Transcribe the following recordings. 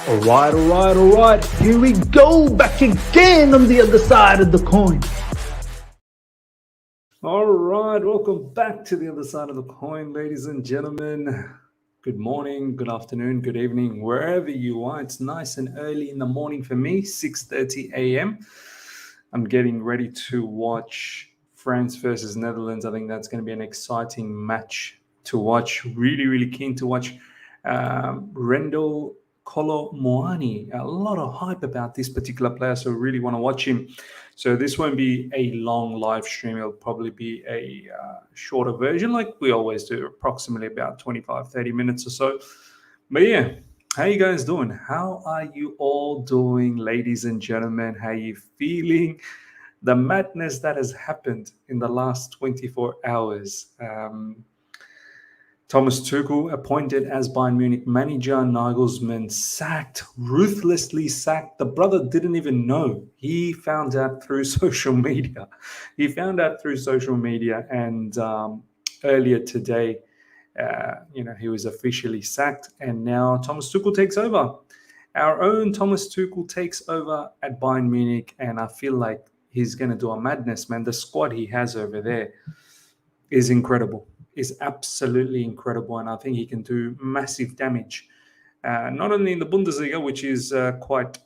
All right. Here we go, back again on the other side of the coin. All right, welcome back to the other side of the coin, ladies and gentlemen. Good morning, good afternoon, good evening, wherever you are. It's nice and early in the morning for me, 6:30 a.m. I'm getting ready to watch France versus Netherlands. I think that's going to be an exciting match to watch. Really keen to watch Rendell Kolo Muani. A lot of hype about this particular player, so really want to watch him. So this won't be a long live stream. It'll probably be a shorter version like we always do, approximately about 25-30 minutes or so. But yeah, how you guys doing? How are you all doing, ladies and gentlemen? How you feeling? The madness that has happened in the last 24 hours. Thomas Tuchel appointed as Bayern Munich manager. Nagelsmann sacked, ruthlessly sacked. The brother didn't even know. He found out through social media. And earlier today, he was officially sacked, and now Thomas Tuchel takes over. Our own Thomas Tuchel takes over at Bayern Munich, and I feel like he's going to do a madness, man. The squad he has over there is incredible. Is absolutely incredible, and I think he can do massive damage, not only in the Bundesliga, which is quite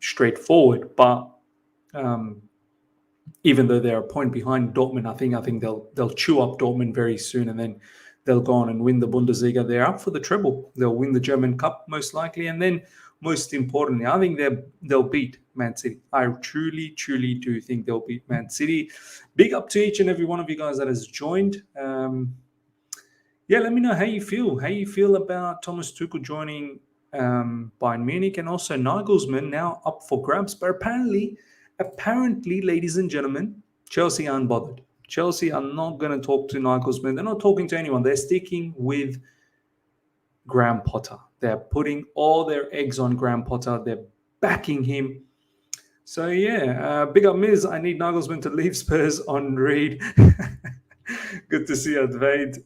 straightforward, but even though they're a point behind Dortmund, I think they'll chew up Dortmund very soon, and then they'll go on and win the Bundesliga. They're up for the treble. They'll win the German Cup most likely, and then most importantly, I think they'll beat Man City. I truly do think they'll beat Man City. Big up to each and every one of you guys that has joined. Let me know how you feel. How you feel about Thomas Tuchel joining Bayern Munich, and also Nagelsmann now up for grabs. But apparently, ladies and gentlemen, Chelsea aren't bothered. Chelsea are not going to talk to Nagelsmann. They're not talking to anyone. They're sticking with Graham Potter. They're putting all their eggs on Graham Potter. They're backing him. So big up Miz. I need Nagelsmann to leave Spurs on Reed. Good to see you, Advaid.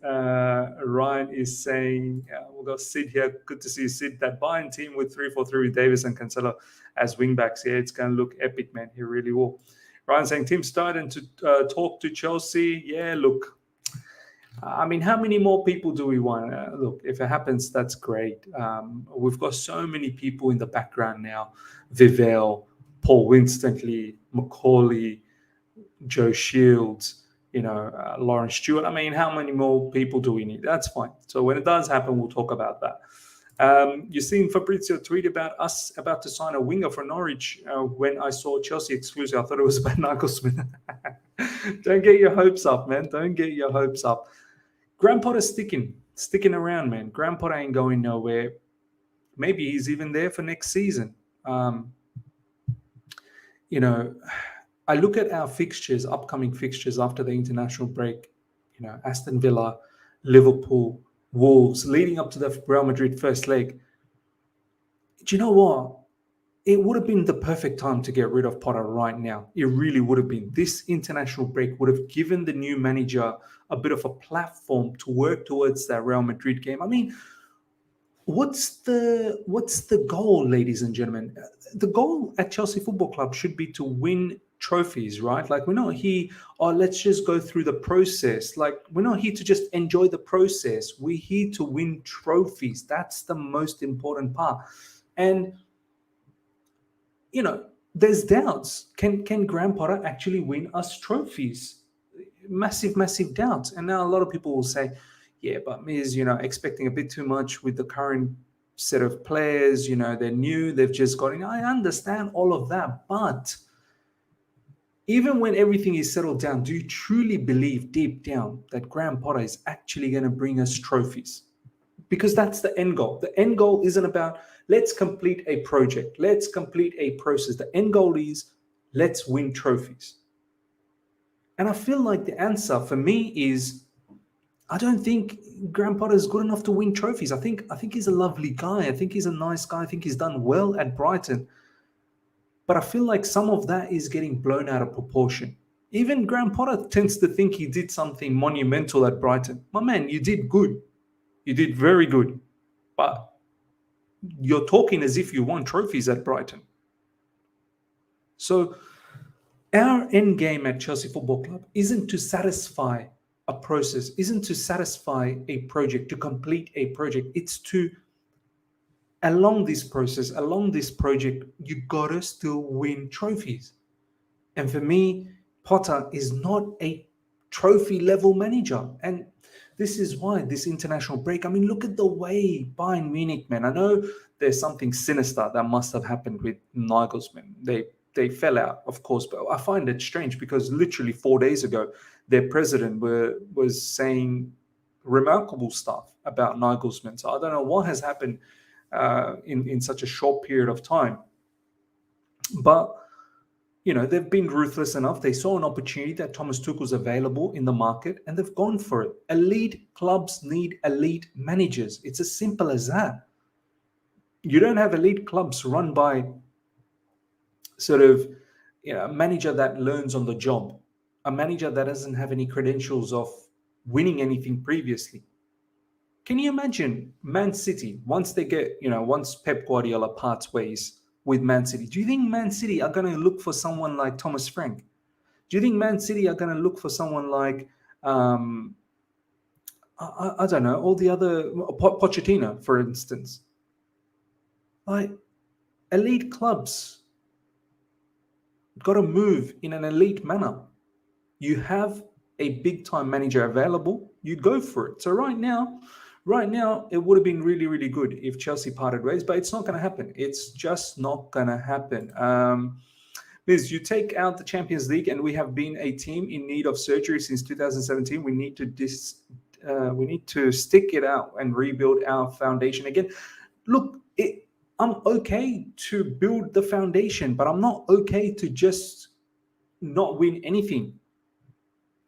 Ryan is saying, we'll go Sid here. Good to see you, Sid. That Bayern team with 3-4-3 with Davis and Cancelo as wingbacks. Yeah, it's going to look epic, man. He really will. Ryan saying, team starting to talk to Chelsea. Yeah, look. I mean, how many more people do we want? Look, if it happens, that's great. We've got so many people in the background now. Vivell, Paul Winstanley, Macaulay, Joe Shields, Lawrence Stewart. I mean, how many more people do we need? That's fine. So when it does happen, we'll talk about that. You've seen Fabrizio tweet about us about to sign a winger for Norwich. When I saw Chelsea exclusive, I thought it was about Nagelsmann. Don't get your hopes up, man. Don't get your hopes up. Graham Potter's sticking around, man. Graham Potter ain't going nowhere. Maybe he's even there for next season. I look at our fixtures, upcoming fixtures after the international break. Aston Villa, Liverpool, Wolves, leading up to the Real Madrid first leg. Do you know what? It would have been the perfect time to get rid of Potter right now. It really would have been. This international break would have given the new manager a bit of a platform to work towards that Real Madrid game. I mean, what's the goal, ladies and gentlemen? The goal at Chelsea Football Club should be to win trophies, right? Like, we're not here, let's just go through the process. Like, we're not here to just enjoy the process. We're here to win trophies. That's the most important part. And there's doubts. Can Graham Potter actually win us trophies? Massive doubts. And now a lot of people will say, yeah, but Miz, expecting a bit too much with the current set of players. They're new. They've just got in. I understand all of that. But even when everything is settled down, do you truly believe deep down that Graham Potter is actually going to bring us trophies? Because that's the end goal. The end goal isn't about let's complete a project. Let's complete a process. The end goal is let's win trophies. And I feel like the answer for me is I don't think Graham Potter is good enough to win trophies. I think he's a lovely guy. I think he's a nice guy. I think he's done well at Brighton. But I feel like some of that is getting blown out of proportion. Even Graham Potter tends to think he did something monumental at Brighton. My man, you did good. You did very good. But you're talking as if you won trophies at Brighton. So our end game at Chelsea Football Club isn't to satisfy a process, isn't to satisfy a project, to complete a project. It's to, along this process, along this project, you gotta still win trophies. And for me, Potter is not a trophy level manager. And this is why this international break, I mean, look at the way Bayern Munich, man. I know there's something sinister that must have happened with Nagelsmann. They fell out, of course, but I find it strange because literally 4 days ago, their president was saying remarkable stuff about Nagelsmann. So I don't know what has happened in such a short period of time. But they've been ruthless enough. They saw an opportunity that Thomas Tuchel's available in the market, and they've gone for it. Elite clubs need elite managers. It's as simple as that. You don't have elite clubs run by sort of a manager that learns on the job, a manager that doesn't have any credentials of winning anything previously. Can you imagine Man City, once Pep Guardiola parts ways with Man City, do you think Man City are going to look for someone like Thomas Frank? Do you think Man City are going to look for someone like, I don't know, all the other, Pochettino, for instance? Like, elite clubs got to move in an elite manner. You have a big-time manager available, you go for it. So right now, it would have been really, really good if Chelsea parted ways, but it's not going to happen. It's just not going to happen. Liz, you take out the Champions League, and we have been a team in need of surgery since 2017. We need to stick it out and rebuild our foundation again. Look, I'm okay to build the foundation, but I'm not okay to just not win anything.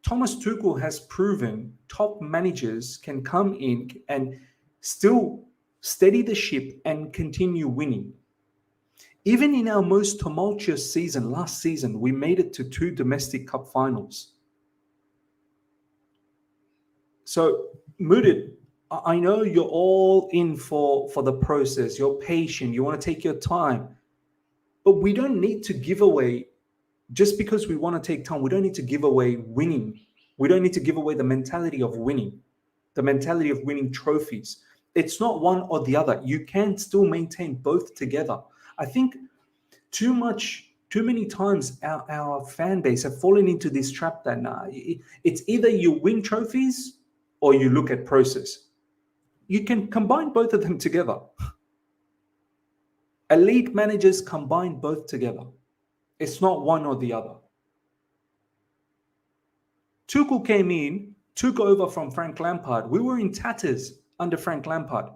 Thomas Tuchel has proven top managers can come in and still steady the ship and continue winning. Even in our most tumultuous season, last season, we made it to 2 domestic cup finals. So, Mudid, I know you're all in for the process. You're patient. You want to take your time. But we don't need to give away, just because we want to take time, we don't need to give away winning. We don't need to give away the mentality of winning, the mentality of winning trophies. It's not one or the other. You can still maintain both together. I think too many times our fan base have fallen into this trap that it's either you win trophies or you look at process. You can combine both of them together. Elite managers combine both together. It's not one or the other. Tuchel came in, took over from Frank Lampard. We were in tatters under Frank Lampard.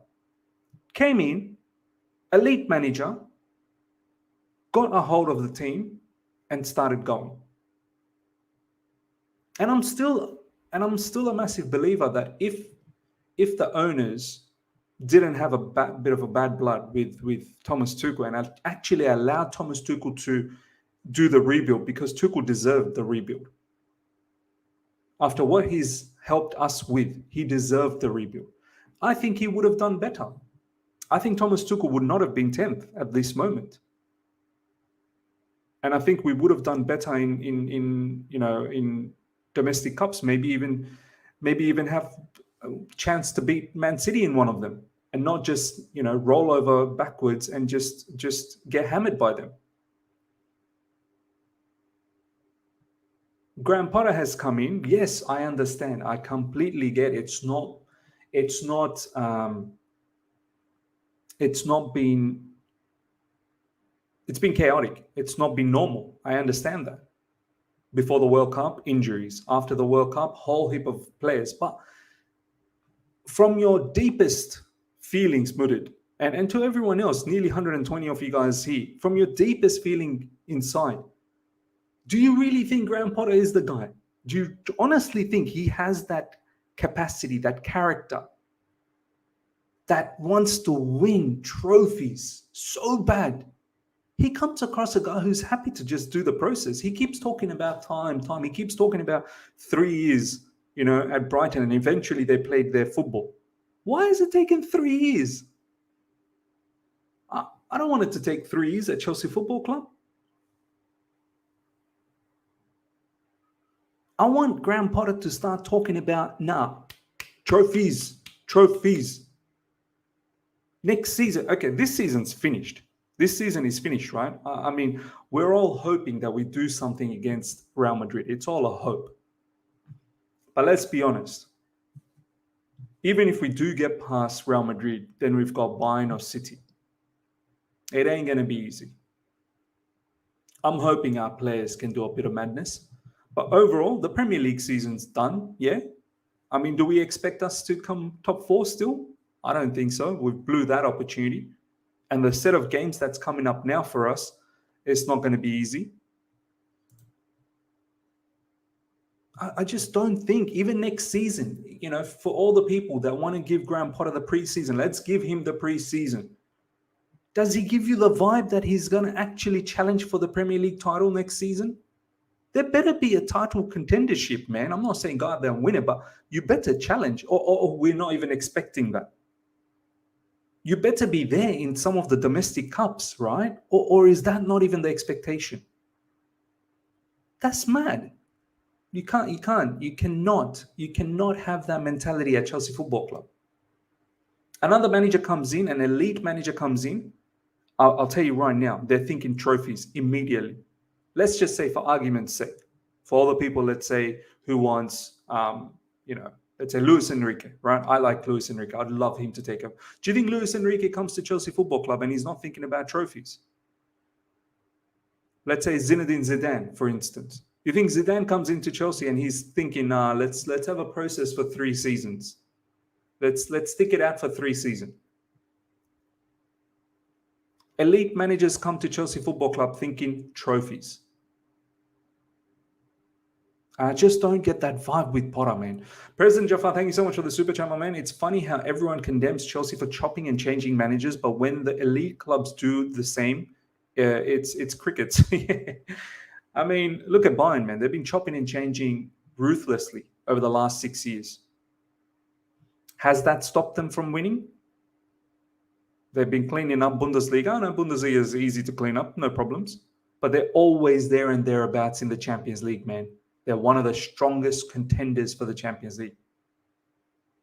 Came in, elite manager, got a hold of the team and started going. And I'm still a massive believer that if the owners didn't have a bit of a bad blood with Thomas Tuchel and actually allowed Thomas Tuchel to do the rebuild, because Tuchel deserved the rebuild. After what he's helped us with, he deserved the rebuild. I think he would have done better. I think Thomas Tuchel would not have been 10th at this moment. And I think we would have done better in domestic cups, maybe even have a chance to beat Man City in one of them, and not just roll over backwards and just get hammered by them. Graham Potter has come in. Yes, I understand. I completely get it. It's been chaotic. It's not been normal. I understand that. Before the World Cup, injuries. After the World Cup, whole heap of players. But from your deepest feelings, Mudid, and to everyone else, nearly 120 of you guys here, from your deepest feeling inside, do you really think Graham Potter is the guy? Do you honestly think he has that capacity, that character, that wants to win trophies so bad? He comes across a guy who's happy to just do the process. He keeps talking about time. He keeps talking about 3 years, at Brighton, and eventually they played their football. Why is it taking 3 years? I don't want it to take 3 years at Chelsea Football Club. I want Graham Potter to start talking about, trophies. Next season, okay, this season's finished. This season is finished, right? I mean, we're all hoping that we do something against Real Madrid. It's all a hope. But let's be honest. Even if we do get past Real Madrid, then we've got Bayern or City. It ain't going to be easy. I'm hoping our players can do a bit of madness. But overall, the Premier League season's done, yeah? I mean, do we expect us to come top 4 still? I don't think so. We blew that opportunity. And the set of games that's coming up now for us, it's not going to be easy. I just don't think, even next season, for all the people that want to give Graham Potter the preseason, let's give him the preseason. Does he give you the vibe that he's going to actually challenge for the Premier League title next season? There better be a title contendership, man. I'm not saying go out there and win it, but you better challenge, or we're not even expecting that. You better be there in some of the domestic cups, right? Or is that not even the expectation? That's mad. You cannot have that mentality at Chelsea Football Club. Another manager comes in, an elite manager comes in. I'll tell you right now, they're thinking trophies immediately. Let's just say, for argument's sake, for all the people, let's say, who wants, let's say Luis Enrique, right? I like Luis Enrique. I'd love him to take up. Do you think Luis Enrique comes to Chelsea Football Club and he's not thinking about trophies? Let's say Zinedine Zidane, for instance. You think Zidane comes into Chelsea and he's thinking, let's have a process for 3 seasons. Let's stick it out for 3 seasons. Elite managers come to Chelsea Football Club thinking trophies. I just don't get that vibe with Potter, man. President Jafar, thank you so much for the super chat, my man. It's funny how everyone condemns Chelsea for chopping and changing managers, but when the elite clubs do the same, it's crickets. I mean, look at Bayern, man. They've been chopping and changing ruthlessly over the last 6 years. Has that stopped them from winning? They've been cleaning up Bundesliga. I know Bundesliga is easy to clean up, no problems. But they're always there and thereabouts in the Champions League, man. They're one of the strongest contenders for the Champions League.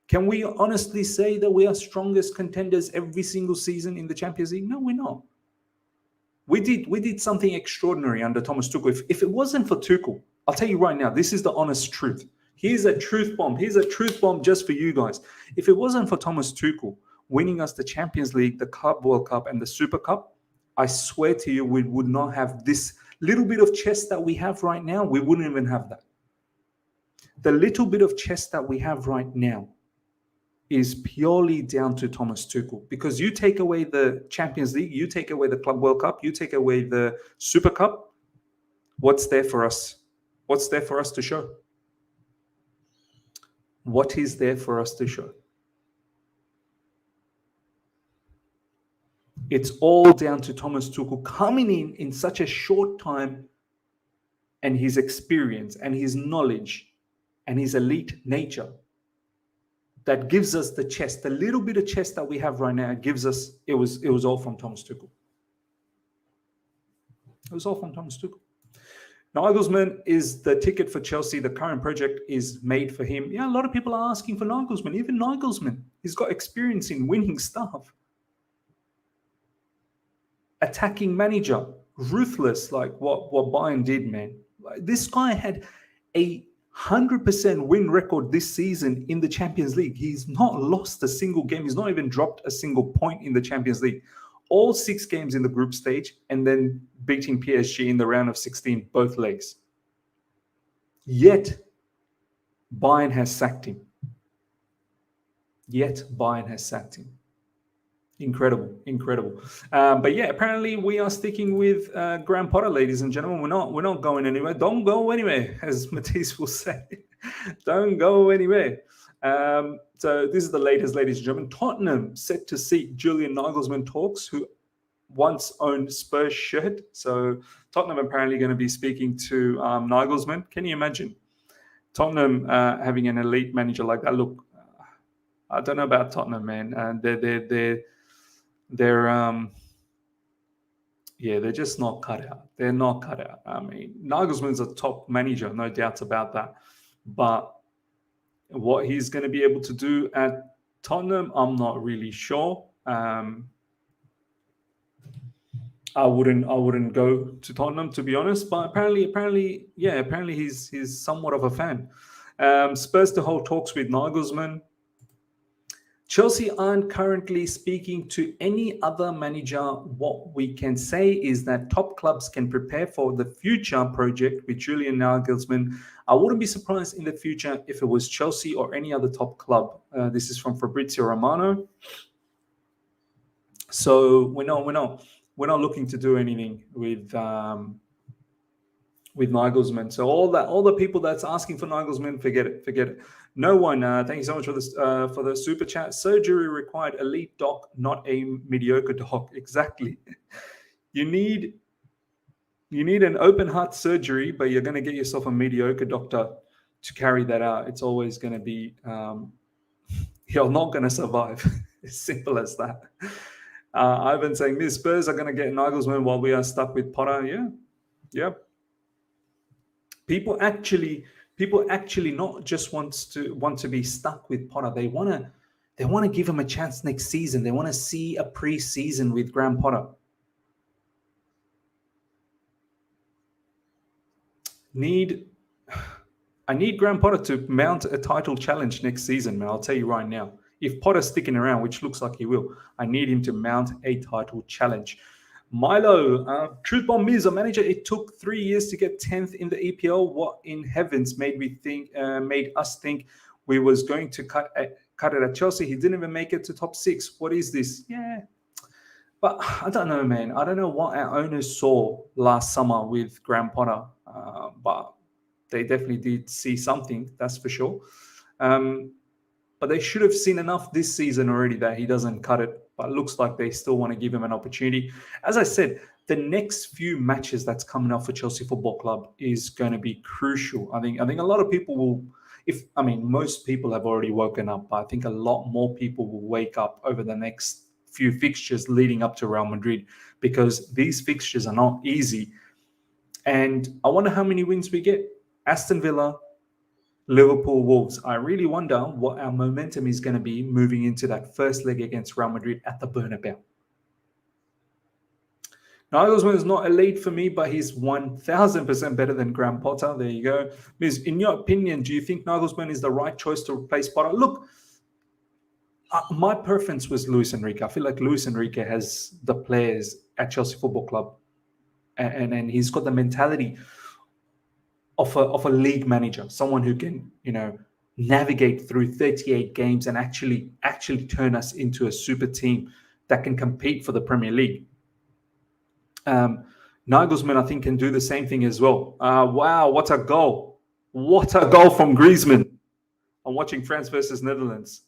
Can we honestly say that we are strongest contenders every single season in the Champions League? No, we're not. We did something extraordinary under Thomas Tuchel. If it wasn't for Tuchel, I'll tell you right now, this is the honest truth. Here's a truth bomb. Here's a truth bomb just for you guys. If it wasn't for Thomas Tuchel winning us the Champions League, the Club World Cup, and the Super Cup, I swear to you, we would not have this little bit of chest that we have right now. We wouldn't even have that. The little bit of chest that we have right now is purely down to Thomas Tuchel, because you take away the Champions League, you take away the Club World Cup, you take away the Super Cup, what's there for us? What's there for us to show? What is there for us to show? It's all down to Thomas Tuchel coming in such a short time, and his experience and his knowledge and his elite nature that gives us the chest, the little bit of chest that we have right now. Gives us, it was all from Thomas Tuchel. It was all from Thomas Tuchel. Nagelsmann is the ticket for Chelsea. The current project is made for him. Yeah, a lot of people are asking for Nagelsmann. Even Nagelsmann, he's got experience in winning stuff. Attacking manager, ruthless, like what Bayern did, man. This guy had a 100% win record this season in the Champions League. He's not lost a single game. He's not even dropped a single point in the Champions League. All 6 games in the group stage, and then beating PSG in the round of 16, both legs. Yet, Bayern has sacked him. Incredible. But yeah, apparently we are sticking with Graham Potter, ladies and gentlemen. We're not going anywhere. Don't go anywhere, as Matisse will say. Don't go anywhere. So this is the latest, ladies and gentlemen. Tottenham set to seek Julian Nagelsmann talks, who once owned Spurs shirt. So Tottenham apparently going to be speaking to Nagelsmann. Can you imagine Tottenham having an elite manager like that? Look, I don't know about Tottenham, man. They're Yeah, they're just not cut out. They're not cut out. I mean, Nagelsmann's a top manager, no doubts about that. But what he's going to be able to do at Tottenham, I'm not really sure. I wouldn't go to Tottenham, to be honest. But apparently he's somewhat of a fan. Spurs to hold talks with Nagelsmann. Chelsea aren't currently speaking to any other manager. What we can say is that top clubs can prepare for the future project with Julian Nagelsmann. I wouldn't be surprised in the future if it was Chelsea or any other top club. This is from Fabrizio Romano. So we're not looking to do anything with Nagelsmann. So all the people that's asking for Nagelsmann, forget it. No one. Thank you so much for the super chat. Surgery required elite doc, not a mediocre doc. Exactly. You need an open heart surgery, but you're going to get yourself a mediocre doctor to carry that out. It's always going to be you're not going to survive. It's simple as that. Ivan saying this: Spurs are going to get Nagelsmann while we are stuck with Potter. Yeah. People actually not just want to be stuck with Potter. They want to give him a chance next season. They want to see a pre-season with Graham Potter. I need Graham Potter to mount a title challenge next season, man. I'll tell you right now. If Potter's sticking around, which looks like he will, I need him to mount a title challenge. Milo, truth bomb is a manager. It took 3 years to get 10th in the EPL. What in heavens made us think we was going to cut it at Chelsea? He didn't even make it to top 6. What is this? Yeah, but I don't know, man. I don't know what our owners saw last summer with Graham Potter, but they definitely did see something. That's for sure. But they should have seen enough this season already that he doesn't cut it. But it looks like they still want to give him an opportunity. As I said, the next few matches that's coming up for Chelsea Football Club is going to be crucial. I think a lot of people will, most people have already woken up, but I think a lot more people will wake up over the next few fixtures leading up to Real Madrid, because these fixtures are not easy. And I wonder how many wins we get. Aston Villa, Liverpool, Wolves. I really wonder what our momentum is going to be moving into that first leg against Real Madrid at the Bernabeu. Nagelsmann is not elite for me, but he's 1,000% better than Graham Potter. There you go. Miz, in your opinion, do you think Nagelsmann is the right choice to replace Potter? Look, my preference was Luis Enrique. I feel like Luis Enrique has the players at Chelsea Football Club, and he's got the mentality of a league manager, someone who can, navigate through 38 games and actually turn us into a super team that can compete for the Premier League. Nagelsmann, I think, can do the same thing as well. Wow, what a goal. What a goal from Griezmann. I'm watching France versus Netherlands.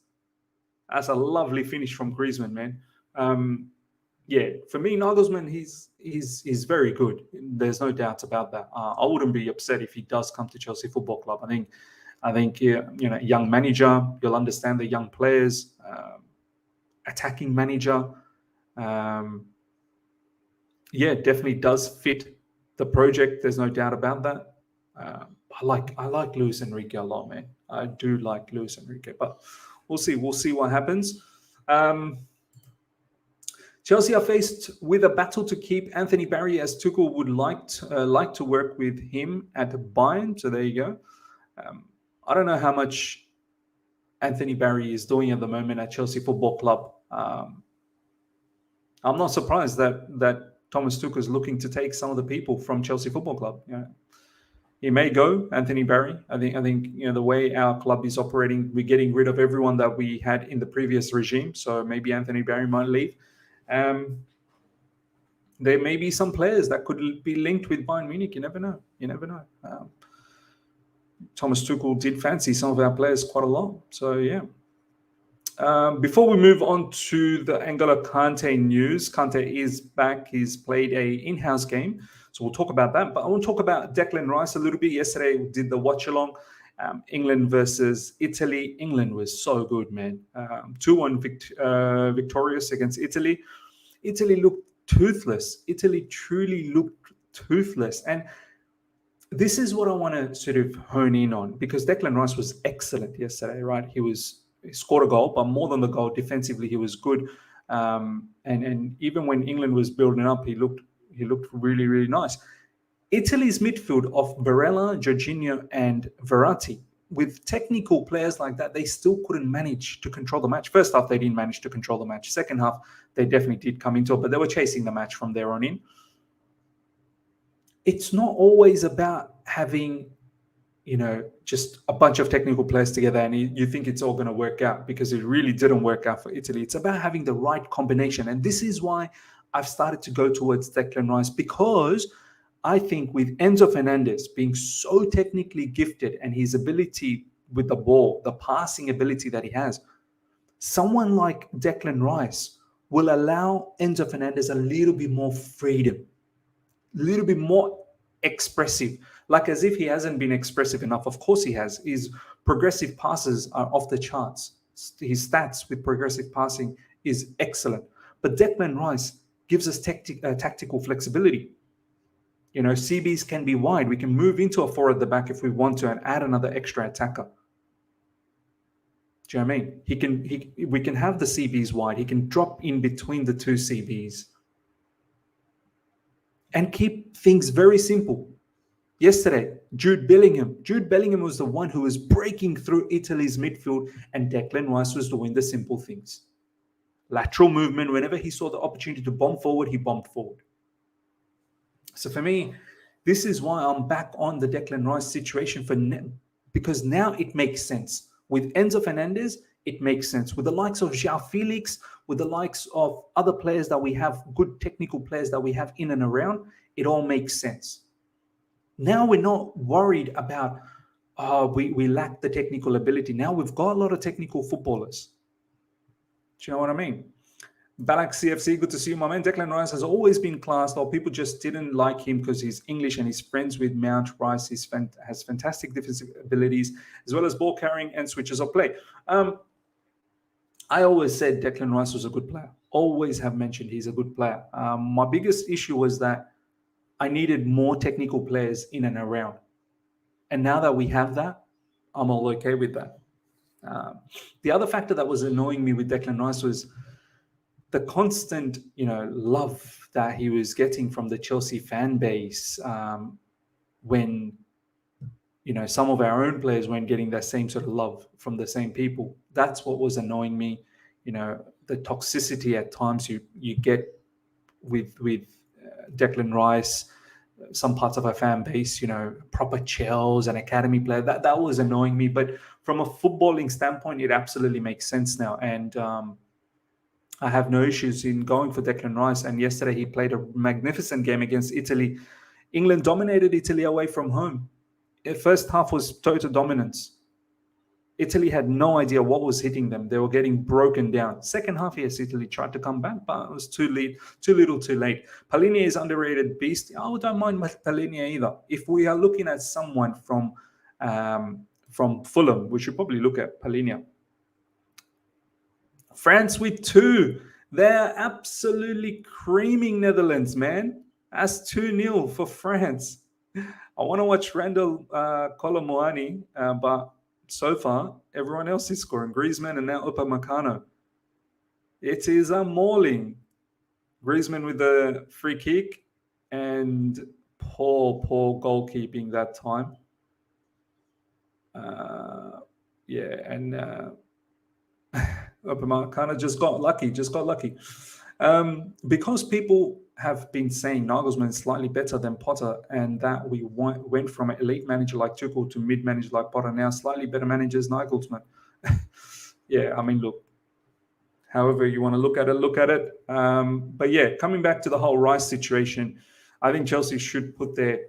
That's a lovely finish from Griezmann, man. For me, Nagelsmann, he's very good. There's no doubts about that. I wouldn't be upset if he does come to Chelsea Football Club. I think young manager, you'll understand the young players, attacking manager. Definitely does fit the project. There's no doubt about that. I like Luis Enrique a lot, man. I do like Luis Enrique, but we'll see. We'll see what happens. Chelsea are faced with a battle to keep Anthony Barry, as Tuchel would like to work with him at Bayern. So there you go. I don't know how much Anthony Barry is doing at the moment at Chelsea Football Club. I'm not surprised that Thomas Tuchel is looking to take some of the people from Chelsea Football Club. He may go, Anthony Barry. I think the way our club is operating, we're getting rid of everyone that we had in the previous regime. So maybe Anthony Barry might leave. There may be some players that could be linked with Bayern Munich. You never know. Thomas Tuchel did fancy some of our players quite a lot. So yeah. Before we move on to the N'Golo Kante news, Kante is back. He's played a in-house game, so we'll talk about that. But I want to talk about Declan Rice a little bit. Yesterday we did the watch-along, England versus Italy. England was so good, man. 2-1 victorious against Italy. Italy looked toothless. Italy truly looked toothless. And this is what I want to sort of hone in on, because Declan Rice was excellent yesterday, right? He scored a goal, but more than the goal, defensively he was good. And even when England was building up, he looked really, really nice. Italy's midfield of Barella, Jorginho, and Verratti, with technical players like that, they still couldn't manage to control the match. First half, they didn't manage to control the match. Second half, they definitely did come into it, but they were chasing the match from there on in. It's not always about having, just a bunch of technical players together and you think it's all going to work out, because it really didn't work out for Italy. It's about having the right combination. And this is why I've started to go towards Declan Rice, because I think with Enzo Fernandez being so technically gifted and his ability with the ball, the passing ability that he has, someone like Declan Rice will allow Enzo Fernandez a little bit more freedom, a little bit more expressive, like as if he hasn't been expressive enough. Of course he has. His progressive passes are off the charts. His stats with progressive passing is excellent. But Declan Rice gives us tactical flexibility. CBs can be wide. We can move into a four at the back if we want to and add another extra attacker. Do you know what I mean? We can have the CBs wide. He can drop in between the two CBs and keep things very simple. Yesterday, Jude Bellingham was the one who was breaking through Italy's midfield, and Declan Rice was doing the simple things. Lateral movement, whenever he saw the opportunity to bomb forward, he bombed forward. So for me, this is why I'm back on the Declan Rice situation, because now it makes sense. With Enzo Fernandez, it makes sense. With the likes of João Felix, with the likes of other players that we have, good technical players that we have in and around, it all makes sense. Now we're not worried about, we lack the technical ability. Now we've got a lot of technical footballers. Do you know what I mean? Balak CFC, good to see you, my man. Declan Rice has always been classed, or people just didn't like him because he's English and he's friends with Mount. Rice has fantastic defensive abilities, as well as ball carrying and switches of play. I always said Declan Rice was a good player. Always have mentioned he's a good player. My biggest issue was that I needed more technical players in and around. And now that we have that, I'm all okay with that. The other factor that was annoying me with Declan Rice was the constant, love that he was getting from the Chelsea fan base when, some of our own players weren't getting that same sort of love from the same people. That's what was annoying me. The toxicity at times you get with Declan Rice, some parts of our fan base, proper Chels and academy player. That was annoying me. But from a footballing standpoint, it absolutely makes sense now. And I have no issues in going for Declan Rice. And yesterday he played a magnificent game against Italy. England dominated Italy away from home. The first half was total dominance. Italy had no idea what was hitting them. They were getting broken down. Second half, yes, Italy tried to come back, but it was too little too late. Palhinha is underrated beast. I don't mind Palhinha either. If we are looking at someone from Fulham, we should probably look at Palhinha. France with 2. They're absolutely creaming Netherlands, man. That's 2-0 for France. I want to watch Randall Colomuani, but so far, everyone else is scoring. Griezmann and now Upamecano. It is a mauling. Griezmann with the free kick and poor goalkeeping that time. Upamecano just got lucky. Because people have been saying Nagelsmann is slightly better than Potter, and that we went from an elite manager like Tuchel to mid-manager like Potter, now slightly better managers Nagelsmann. Look, however you want to look at it. But yeah, coming back to the whole Rice situation, I think Chelsea should put their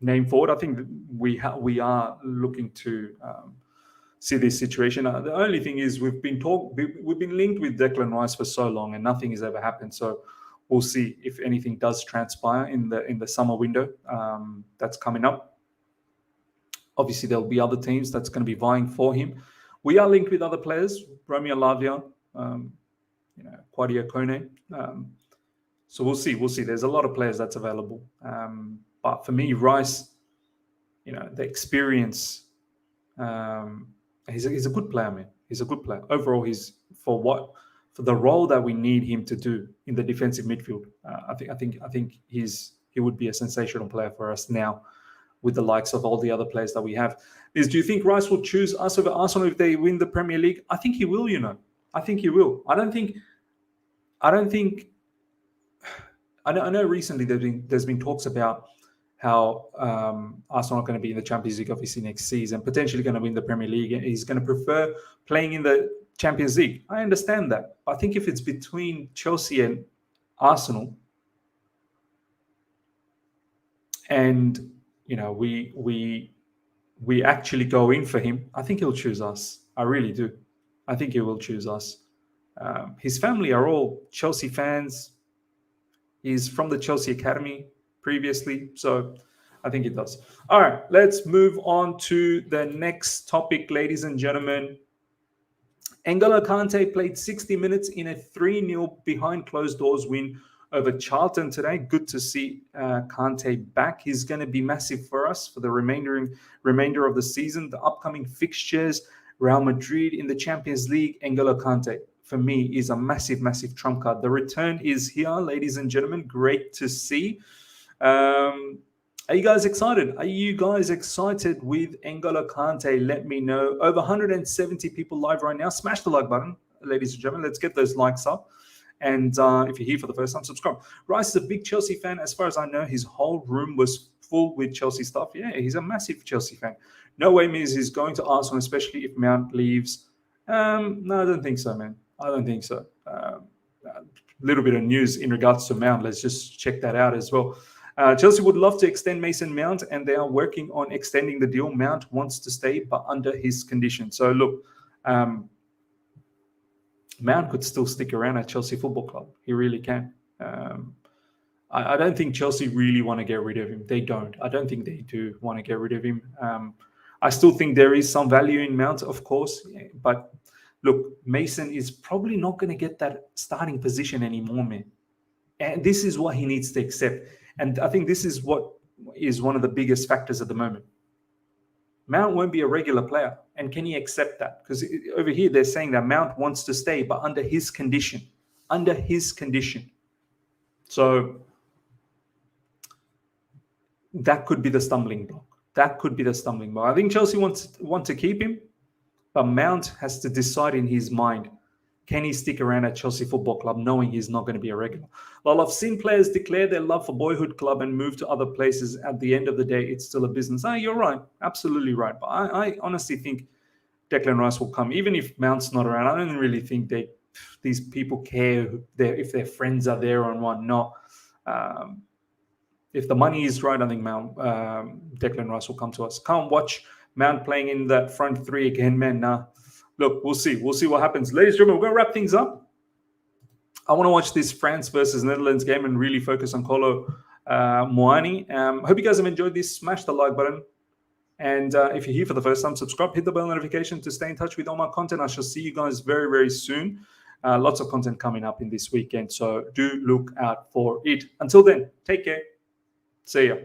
name forward. I think we are looking to see this situation. The only thing is we've been linked with Declan Rice for so long and nothing has ever happened. So we'll see if anything does transpire in the summer window that's coming up. Obviously, there'll be other teams that's going to be vying for him. We are linked with other players, Romeo Lavia, Quadio Kone. So we'll see. We'll see. There's a lot of players that's available. But for me, Rice, the experience. He's a good player, man. He's a good player. Overall, he's for the role that we need him to do in the defensive midfield. I think he would be a sensational player for us now, with the likes of all the other players that we have. Do you think Rice will choose us over Arsenal if they win the Premier League? I think he will. I think he will. I know recently there's been talks about how Arsenal are going to be in the Champions League obviously next season, potentially going to win the Premier League, and he's going to prefer playing in the Champions League. I understand that. I think if it's between Chelsea and Arsenal, and we actually go in for him, I think he'll choose us. I really do. I think he will choose us. His family are all Chelsea fans. He's from the Chelsea Academy previously, so I think it does. All right, let's move on to the next topic, ladies and gentlemen. N'Golo Kante played 60 minutes in a 3-0 behind closed doors win over Charlton today. Good to see Kante back. He's going to be massive for us for the remainder of the season. The upcoming fixtures, Real Madrid in the Champions League, N'Golo Kante, for me, is a massive, massive trump card. The return is here, ladies and gentlemen. Great to see. Are you guys excited? Are you guys excited with N'Golo Kante? Let me know. Over 170 people live right now. Smash the like button, ladies and gentlemen. Let's get those likes up. And if you're here for the first time, subscribe. Rice is a big Chelsea fan. As far as I know, his whole room was full with Chelsea stuff. Yeah, he's a massive Chelsea fan. No way means he's going to Arsenal, especially if Mount leaves. No, I don't think so, man. I don't think so. A little bit of news in regards to Mount. Let's just check that out as well. Chelsea would love to extend Mason Mount, and they are working on extending the deal. Mount wants to stay, but under his condition. So, look, Mount could still stick around at Chelsea Football Club. He really can. I don't think Chelsea really want to get rid of him. They don't. I don't think they do want to get rid of him. I still think there is some value in Mount, of course. But, look, Mason is probably not going to get that starting position anymore, man. And this is what he needs to accept. And I think this is what is one of the biggest factors at the moment. Mount won't be a regular player. And can he accept that? Because over here, they're saying that Mount wants to stay, but under his condition. Under his condition. So that could be the stumbling block. That could be the stumbling block. I think Chelsea want to keep him, but Mount has to decide in his mind, can he stick around at Chelsea Football Club knowing he's not going to be a regular? Well, I've seen players declare their love for boyhood club and move to other places. At the end of the day, it's still a business. You're right. Absolutely right. But I honestly think Declan Rice will come. Even if Mount's not around, I don't really think these people care if their friends are there or whatnot. If the money is right, I think Declan Rice will come to us. Can't watch Mount playing in that front three again, man. Nah. Look, we'll see. We'll see what happens. Ladies and gentlemen, we're going to wrap things up. I want to watch this France versus Netherlands game and really focus on Kolo Muani. Hope you guys have enjoyed this. Smash the like button. And if you're here for the first time, subscribe, hit the bell notification to stay in touch with all my content. I shall see you guys very, very soon. Lots of content coming up in this weekend. So do look out for it. Until then, take care. See ya.